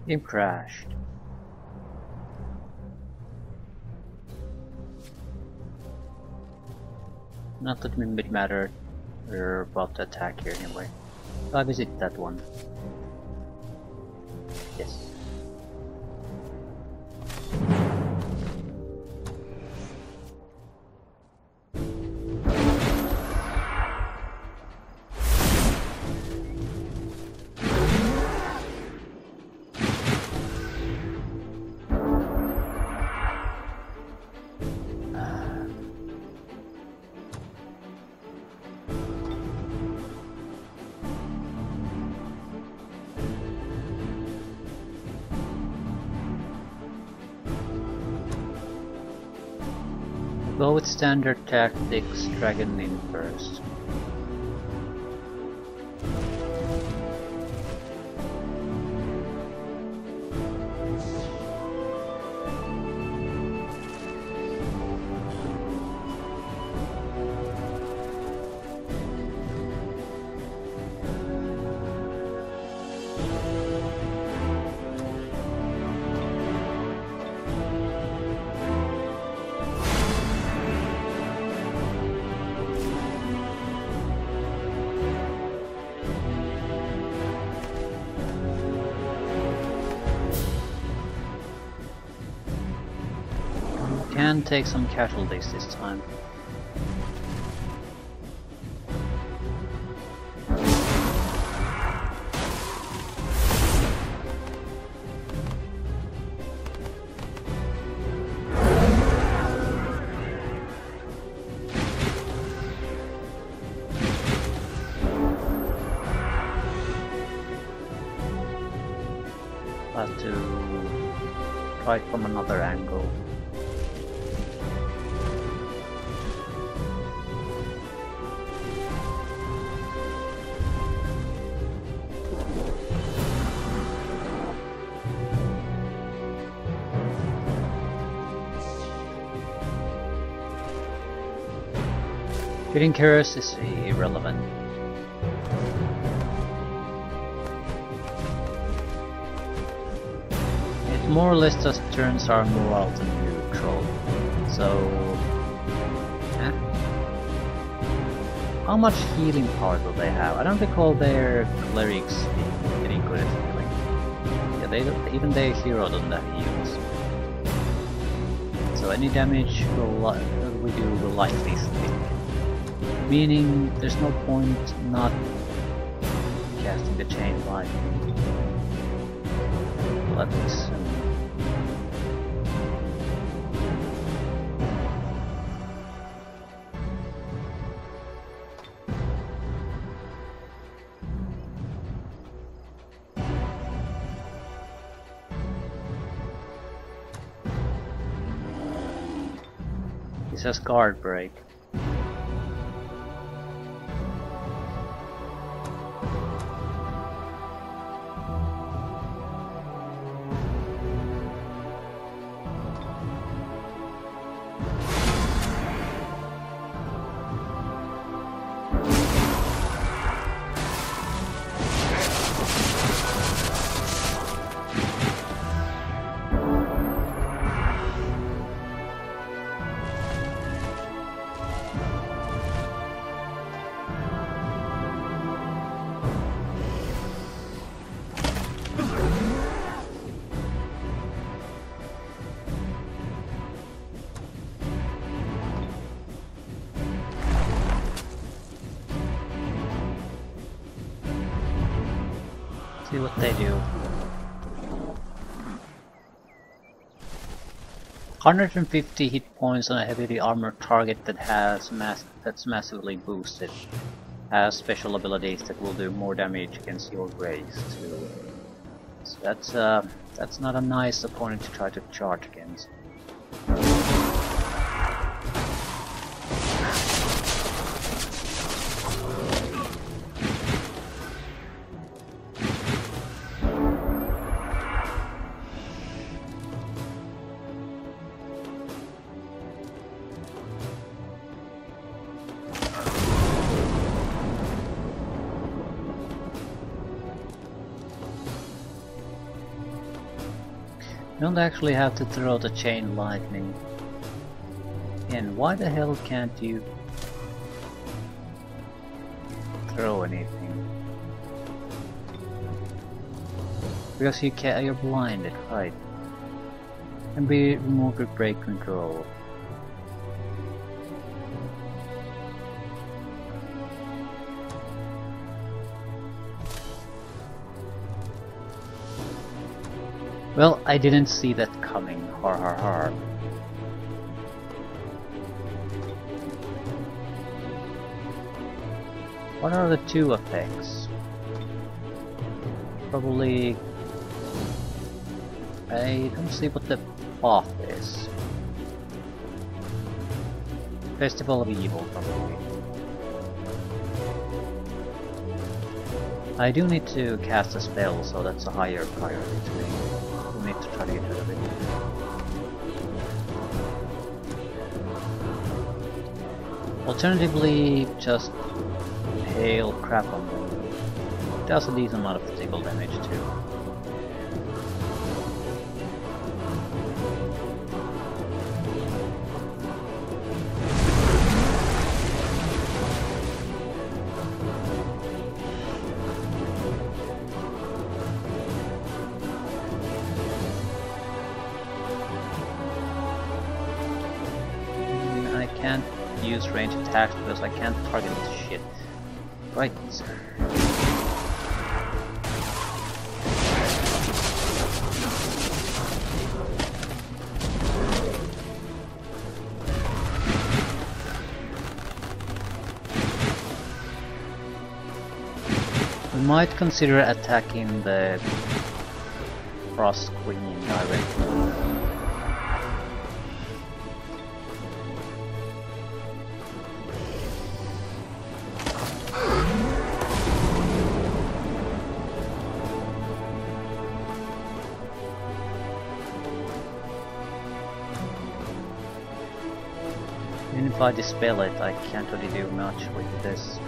Game crashed. Not that it mattered. We're about to attack here anyway. So I visit that one. Yes. Go with standard tactics, dragon in first. Can take some casualties this time. Have to try from another angle. Getting Keras is irrelevant. It more or less just turns our morale to neutral. So... How much healing power do they have? I don't recall their clerics being getting good at healing. Yeah, even their hero doesn't have heals. So any damage we do will likely stick. Meaning, there's no point not casting the chain light. Let me see. It says guard break. See what they do. 150 hit points on a heavily armored target that has that's massively boosted. Has special abilities that will do more damage against your race too. So that's not a nice opponent to try to charge against. don't actually have to throw the chain lightning. And why the hell can't you throw anything? Because you can't, you're blinded, right? And be removed with brake control. Well, I didn't see that coming. Har har har. What are the two effects? Probably... I don't see what the path is. Festival of Evil, probably. I do need to cast a spell, so that's a higher priority to me. We'll need to try to get rid of it. Alternatively, just hail crap on them. It does a decent amount of physical damage too. I can't use range attacks because I can't target this shit. Right. We might consider attacking the Frost Queen directly. Even if I dispel it, I can't really do much with this.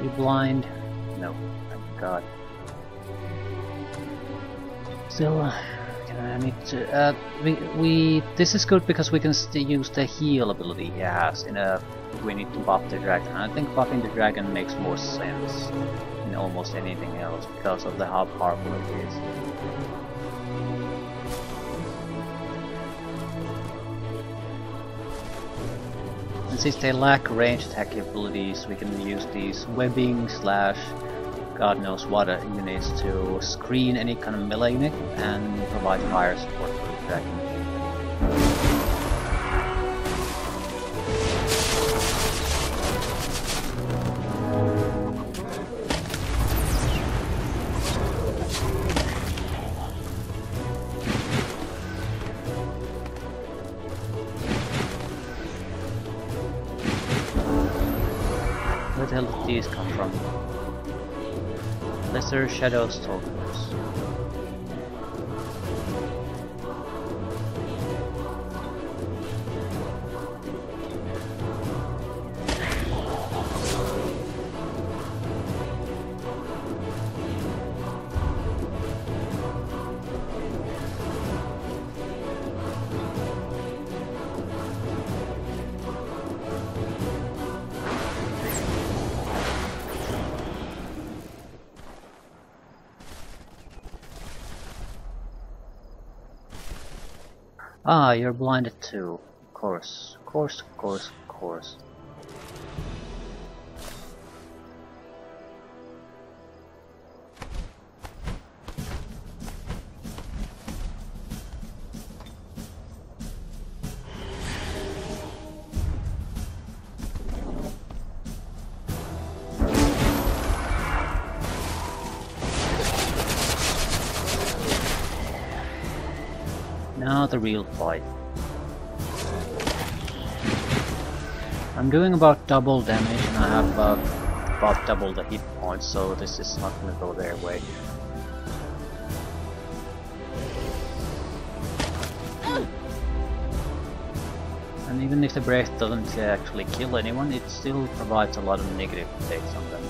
You blind? No, thank God. Still, I need to. This is good because we can still use the heal ability he has. We need to buff the dragon. I think buffing the dragon makes more sense than almost anything else because of how powerful it is. And since they lack range attack abilities, we can use these webbing slash God knows what units to screen any kind of melee unit and provide fire support for the dragon. Where the hell did these come from? Lesser Shadow Stalkers. Ah, you're blinded too. Of course, of course, of course, of course. Now the real fight. I'm doing about double damage and I have about double the hit points, so this is not gonna go their way. And even if the breath doesn't actually kill anyone, it still provides a lot of negative effects on them.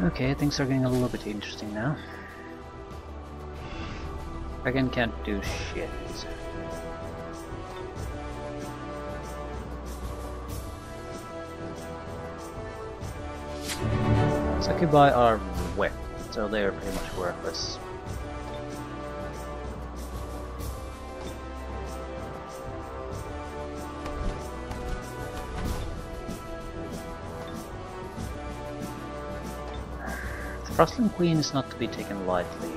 Okay, things are getting a little bit interesting now. Dragon can't do shit. Succubi are wet, so they are pretty much worthless. The Frostling Queen is not to be taken lightly.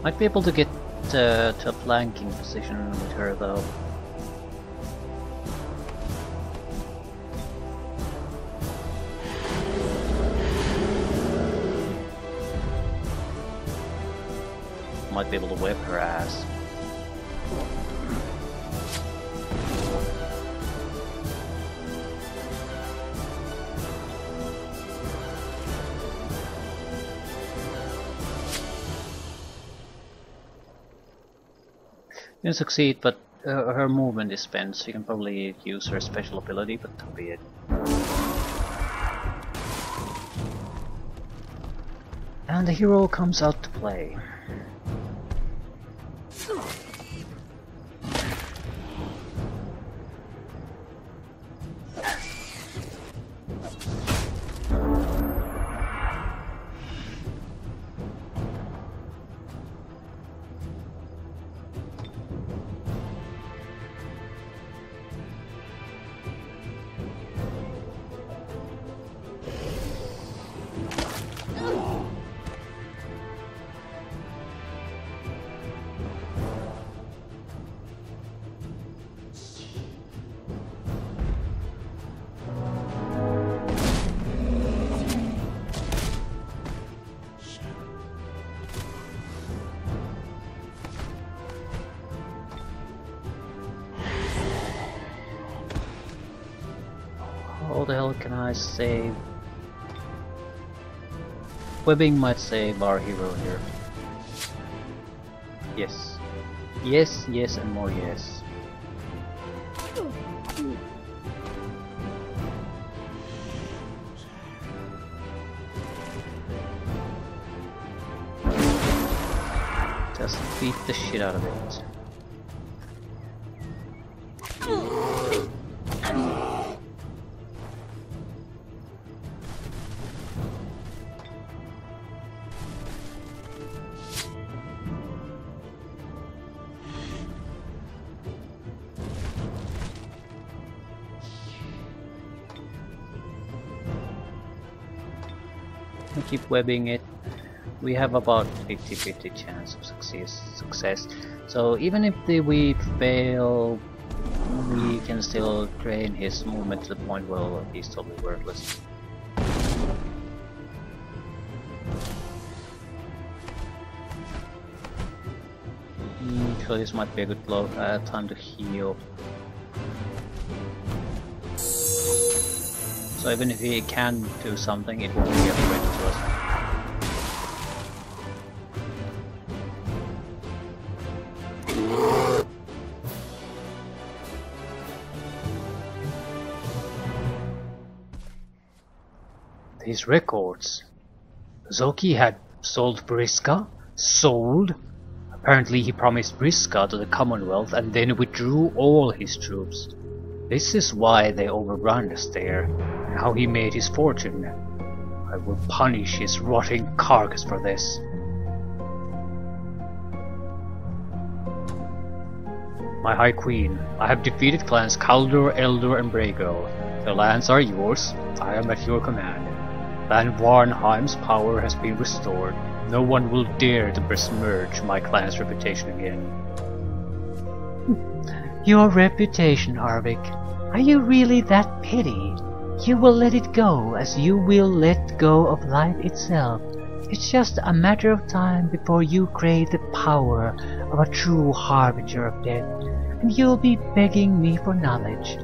Might be able to get to a flanking position with her though. Might be able to whip her ass. Didn't succeed, but her movement is spent, so you can probably use her special ability, but that'll be it. And the hero comes out to play. How the hell can I save? Webbing might save our hero here. Yes. Yes, yes, and more yes. Just beat the shit out of it. Keep webbing it. We have about 50-50 chance of success. So even if we fail, we can still train his movement to the point where he's totally worthless. So this might be a good time to heal. So even if he can do something, it won't be a threat to us. These records. Zoki had sold Briska? Sold? Apparently he promised Briska to the Commonwealth and then withdrew all his troops. This is why they overrun us there. How he made his fortune. I will punish his rotting carcass for this. My High Queen, I have defeated clans Kaldor, Eldor and Brago. The lands are yours. I am at your command. Clan Varnheim's power has been restored. No one will dare to besmirch my clan's reputation again. Your reputation, Arvik. Are you really that petty? You will let it go as you will let go of life itself. It's just a matter of time before you crave the power of a true harbinger of death, and you'll be begging me for knowledge.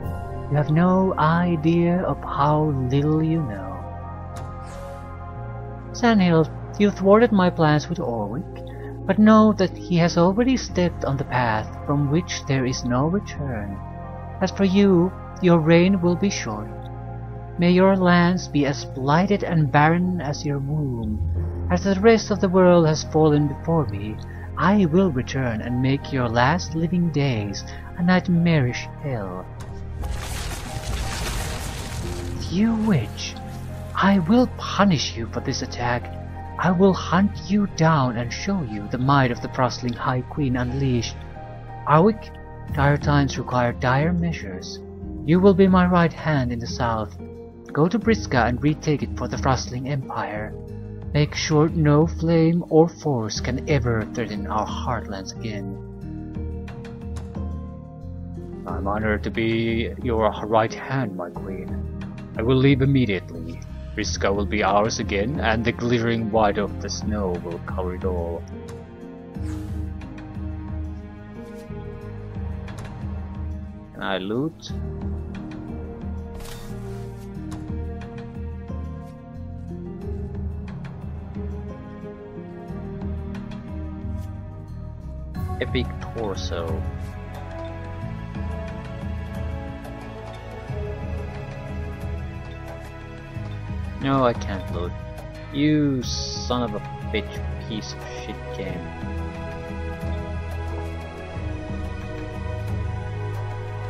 You have no idea of how little you know. Sandhill You thwarted my plans with Orwick, but know that he has already stepped on the path from which there is no return. As for you, your reign will be short. May your lands be as blighted and barren as your womb. As the rest of the world has fallen before me, I will return and make your last living days a nightmarish hell. You witch, I will punish you for this attack. I will hunt you down and show you the might of the Frostling High Queen unleashed. Arwick, dire times require dire measures. You will be my right hand in the south. Go to Briska and retake it for the Frostling Empire. Make sure no flame or force can ever threaten our heartlands again. I'm honored to be your right hand, my queen. I will leave immediately. Briska will be ours again, and the glittering white of the snow will cover it all. Can I loot? Epic torso. No, I can't load. You son of a bitch piece of shit game.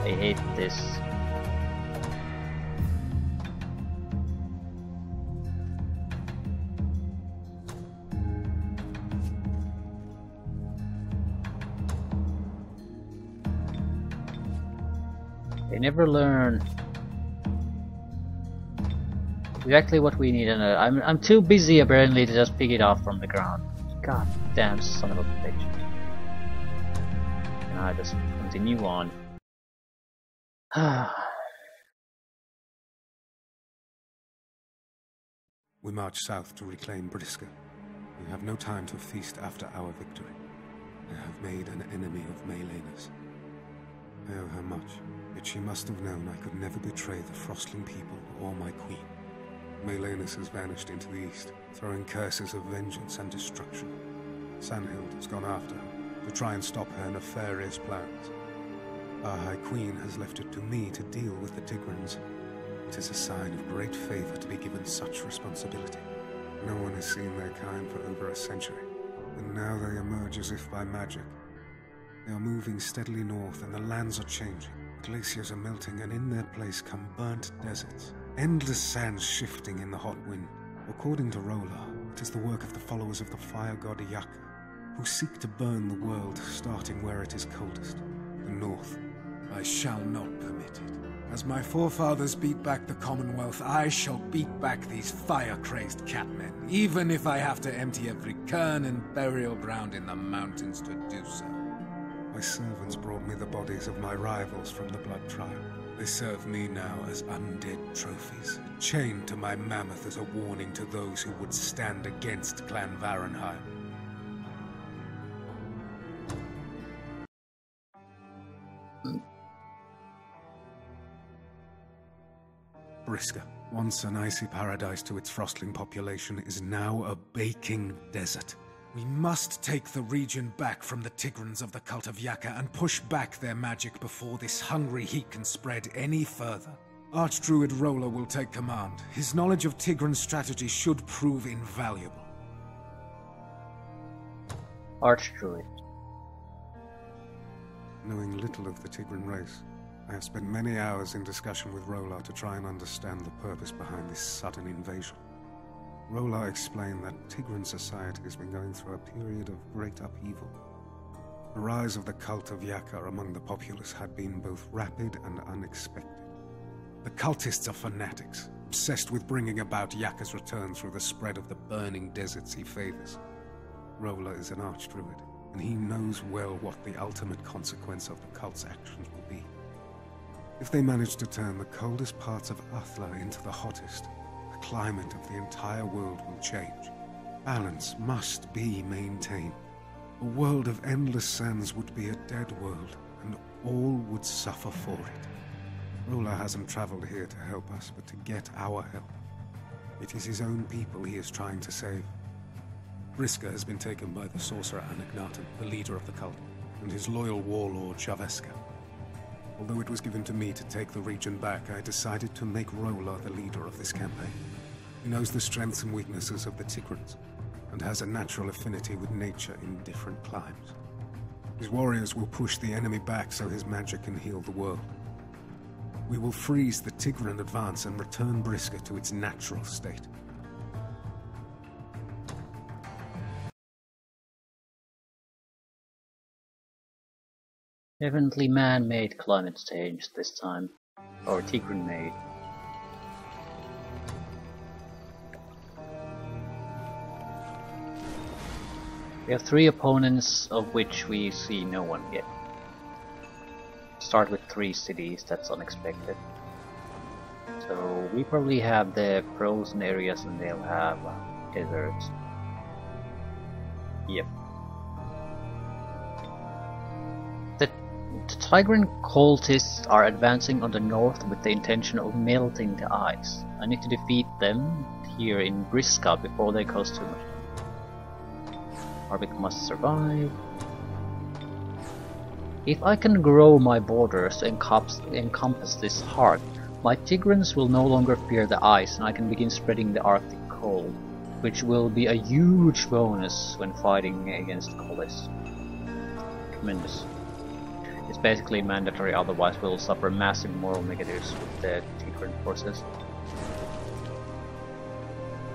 I hate this. They never learn exactly what we need, and I'm too busy apparently to just pick it off from the ground. God damn son of a bitch. And I just continue on. We march south to reclaim Briska. We have no time to feast after our victory. I have made an enemy of Melena's. I owe her much, yet she must have known I could never betray the Frostling people or my queen. Melanus has vanished into the east, throwing curses of vengeance and destruction. Sandhild has gone after her, to try and stop her nefarious plans. Our High Queen has left it to me to deal with the Tigrans. It is a sign of great favor to be given such responsibility. No one has seen their kind for over a century, and now they emerge as if by magic. They are moving steadily north, and the lands are changing. Glaciers are melting, and in their place come burnt deserts. Endless sands shifting in the hot wind. According to Rolar, it is the work of the followers of the fire god Yaka, who seek to burn the world, starting where it is coldest, the north. I shall not permit it. As my forefathers beat back the Commonwealth, I shall beat back these fire-crazed catmen, even if I have to empty every cairn and burial ground in the mountains to do so. My servants brought me the bodies of my rivals from the blood trial. They serve me now as undead trophies, chained to my mammoth as a warning to those who would stand against Clan Varenheim. Briska, once an icy paradise to its frostling population, is now a baking desert. We must take the region back from the Tigrans of the cult of Yaka and push back their magic before this hungry heat can spread any further. Archdruid Rolar will take command. His knowledge of Tigran strategy should prove invaluable. Archdruid. Knowing little of the Tigran race, I have spent many hours in discussion with Rolar to try and understand the purpose behind this sudden invasion. Rolar explained that Tigran society has been going through a period of great upheaval. The rise of the cult of Yaka among the populace had been both rapid and unexpected. The cultists are fanatics, obsessed with bringing about Yaka's return through the spread of the burning deserts he favors. Rolar is an archdruid, and he knows well what the ultimate consequence of the cult's actions will be. If they manage to turn the coldest parts of Athla into the hottest, the climate of the entire world will change. Balance must be maintained. A world of endless sands would be a dead world, and all would suffer for it. Rolar hasn't traveled here to help us, but to get our help. It is his own people he is trying to save. Briska has been taken by the sorcerer Anagnaten, the leader of the cult, and his loyal warlord Javeska. Although it was given to me to take the region back, I decided to make Rola the leader of this campaign. He knows the strengths and weaknesses of the Tigrans, and has a natural affinity with nature in different climes. His warriors will push the enemy back so his magic can heal the world. We will freeze the Tigran advance and return Briska to its natural state. Definitely man-made climate change this time, or Tigran-made. We have 3 opponents, of which we see no one yet. Start with 3 cities, that's unexpected. So we probably have the frozen areas and they'll have deserts. Yep. The Tigran cultists are advancing on the north with the intention of melting the ice. I need to defeat them here in Briska before they cause too much. Arvik must survive. If I can grow my borders to encompass this heart, my Tigrans will no longer fear the ice and I can begin spreading the Arctic cold, which will be a huge bonus when fighting against Collis. Tremendous. It's basically mandatory, otherwise we'll suffer massive moral negatives with the Tigran forces.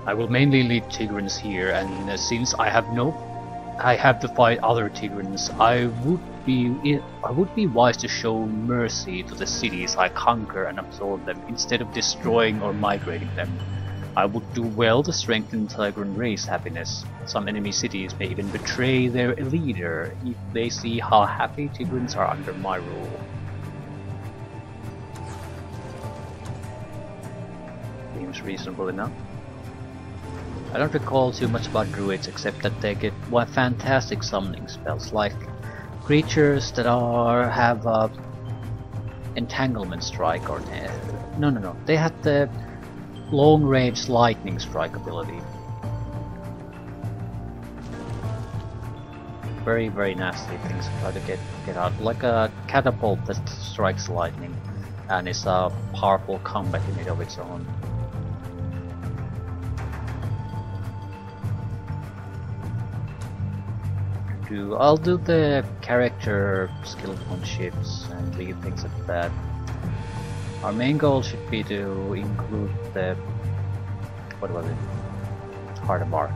I will mainly lead Tigrans here, and since I have to fight other Tigrans, I would be wise to show mercy to the cities I conquer and absorb them, instead of destroying or migrating them. I would do well to strengthen Tigran race happiness. Some enemy cities may even betray their leader if they see how happy Tigrans are under my rule. Seems reasonable enough. I don't recall too much about druids except that they get fantastic summoning spells, like creatures that have entanglement strike, or no, they have the long range lightning strike ability. Very, very nasty things to try to get out, like a catapult that strikes lightning and is a powerful combat unit of its own. I'll do the character skill point shifts and leave things at that. Our main goal should be to include the, what was it? Heart of Arc.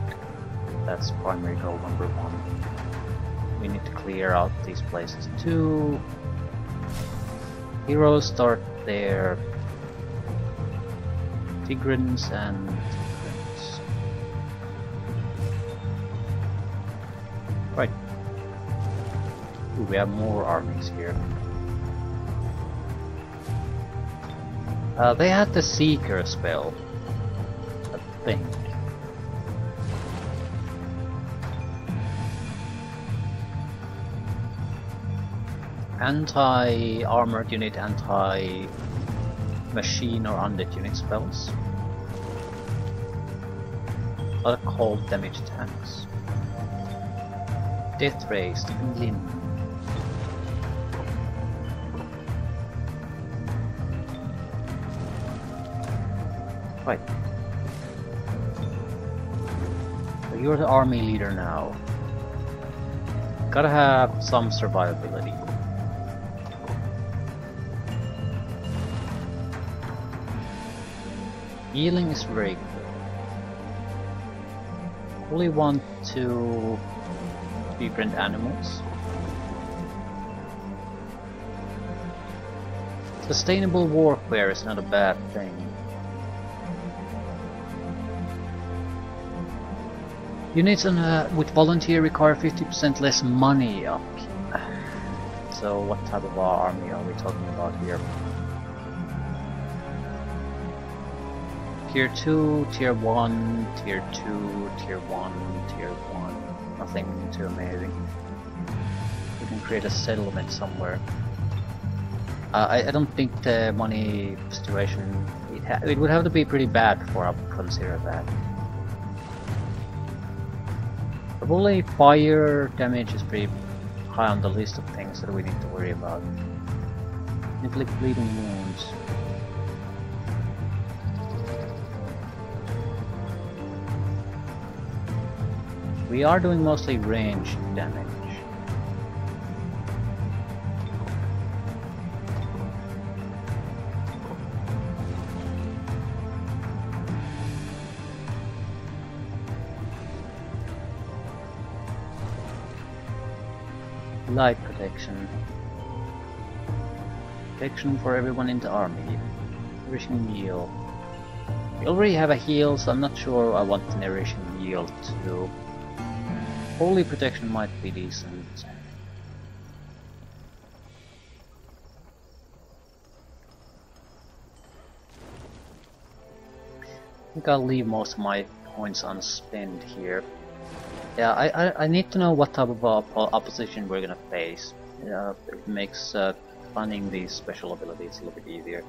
That's primary goal number 1. We need to clear out these places too. Heroes start their Tigrans and Tigrans. Right. Ooh, we have more armies here. They had the Seeker spell, I think. Anti-armored unit, anti-machine or undead unit spells. What are called damage tanks? Death Ray, Stephen Lim. Right. So you're the army leader now. Gotta have some survivability. Healing is very good. Only want to befriend animals. Sustainable warfare is not a bad thing. Units with volunteer require 50% less money upkeep. So what type of army are we talking about here? Tier 2, Tier 1, Tier 2, Tier 1, Tier 1. Nothing too amazing. We can create a settlement somewhere. I don't think the money situation... It would have to be pretty bad before I would consider that. Probably fire damage is pretty high on the list of things that we need to worry about. Inflict bleeding wounds. We are doing mostly range damage. Light protection. Protection for everyone in the army. Nourishing heal. We already have a heal, so I'm not sure I want the nourishing heal to. Holy protection might be decent. I think I'll leave most of my points unspent here. Yeah, I need to know what type of opposition we're gonna face. It makes planning these special abilities a little bit easier.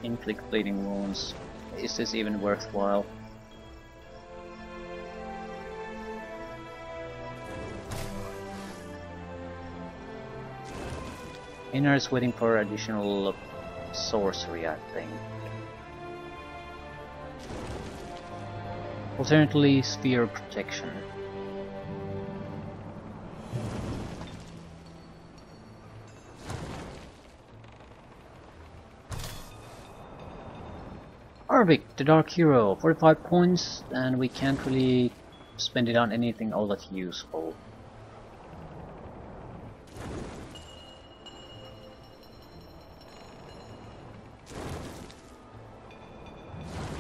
Inflict bleeding wounds. Is this even worthwhile? Inner is waiting for additional sorcery, I think. Alternately, sphere protection. Arvik, the Dark Hero, 45 points, and we can't really spend it on anything all that useful.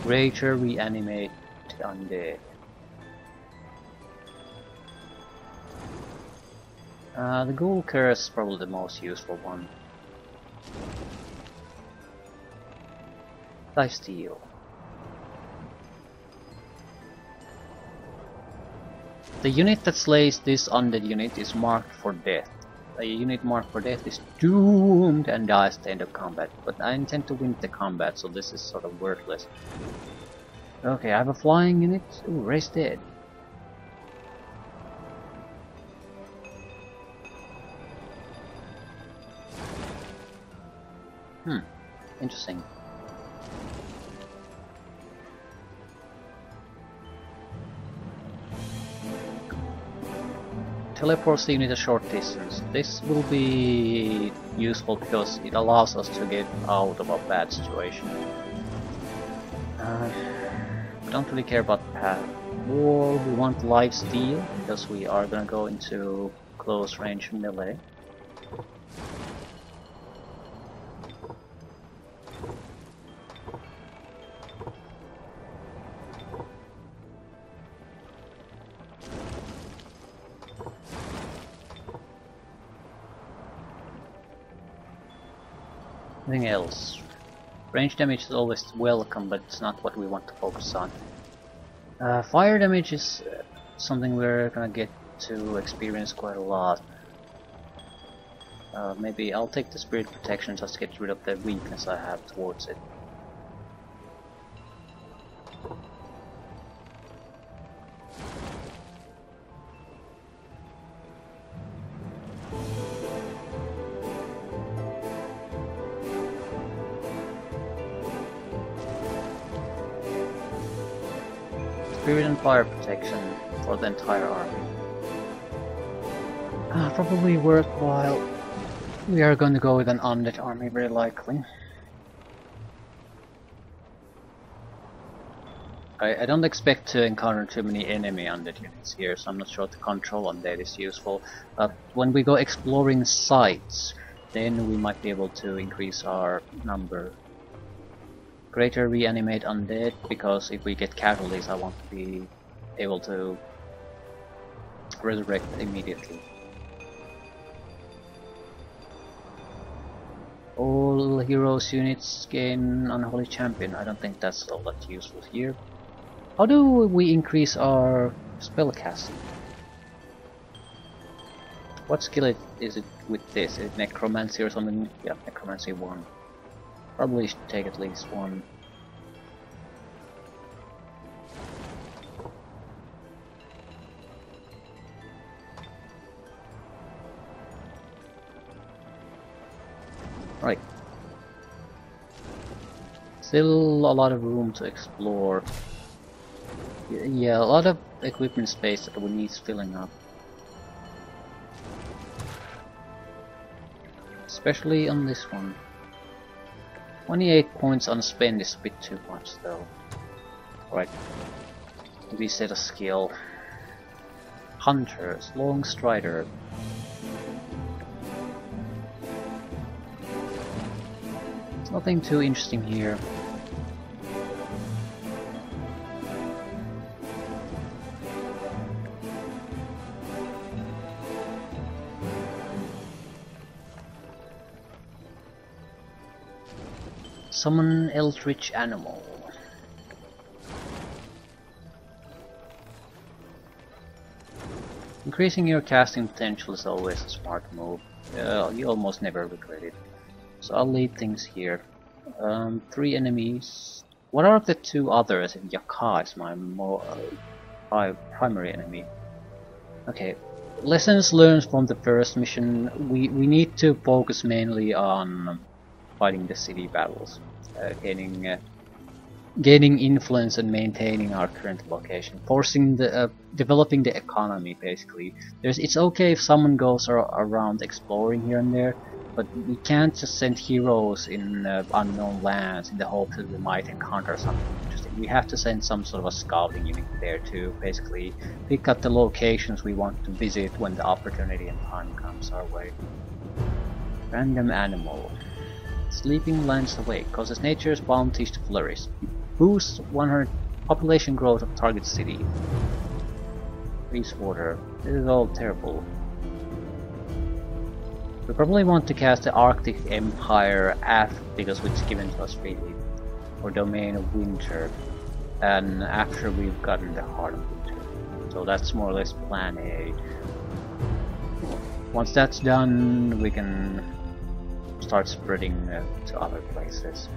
Greater reanimate undead. The Ghoul Curse is probably the most useful one. Lifesteal. The unit that slays this undead unit is marked for death. A unit marked for death is doomed and dies at the end of combat, but I intend to win the combat, so this is sort of worthless. Okay, I have a flying unit. Ooh, Ray's dead. Interesting. Teleports the unit a short distance. This will be useful because it allows us to get out of a bad situation. Don't really care about path. Or we want lifesteal because we are gonna go into close range melee. Nothing else. Range damage is always welcome, but it's not what we want to focus on. Fire damage is something we're gonna get to experience quite a lot. Maybe I'll take the spirit protection just to get rid of the weakness I have towards it. Spirit and fire protection for the entire army. Probably worthwhile. We are going to go with an undead army, very likely. I don't expect to encounter too many enemy undead units here, so I'm not sure the control undead is useful. But when we go exploring sites, then we might be able to increase our number. Greater reanimate undead, because if we get casualties I want to be able to resurrect immediately. All heroes units gain Unholy Champion. I don't think that's all that useful here. How do we increase our spellcasting? What skill is it with this? Is it Necromancy or something? Yeah, Necromancy 1. Probably should take at least one. Still a lot of room to explore. Yeah, a lot of equipment space that we need filling up. Especially on this one. 28 points unspent is a bit too much though. Right. We set a skill. Hunters, long strider. There's nothing too interesting here. Summon Eldritch Animal. Increasing your casting potential is always a smart move. You almost never regret it. So I'll leave things here. 3 enemies. What are the 2 others? Yaka is my more primary enemy. Okay. Lessons learned from the first mission. We need to focus mainly on fighting the city battles, gaining influence and maintaining our current location, forcing the developing the economy. Basically, it's okay if someone goes around exploring here and there, but we can't just send heroes in unknown lands in the hope that we might encounter something interesting. We have to send some sort of a scouting unit there to basically pick up the locations we want to visit when the opportunity and time comes our way. Random animal. Sleeping lands awake, causes nature's bounties to flourish. Boosts 100 population growth of target city. Freeze water. This is all terrible. We probably want to cast the Arctic Empire after, because it's given to us freely, or Domain of Winter, and after we've gotten the Heart of Winter. So that's more or less plan A. Once that's done, we can start spreading to other places.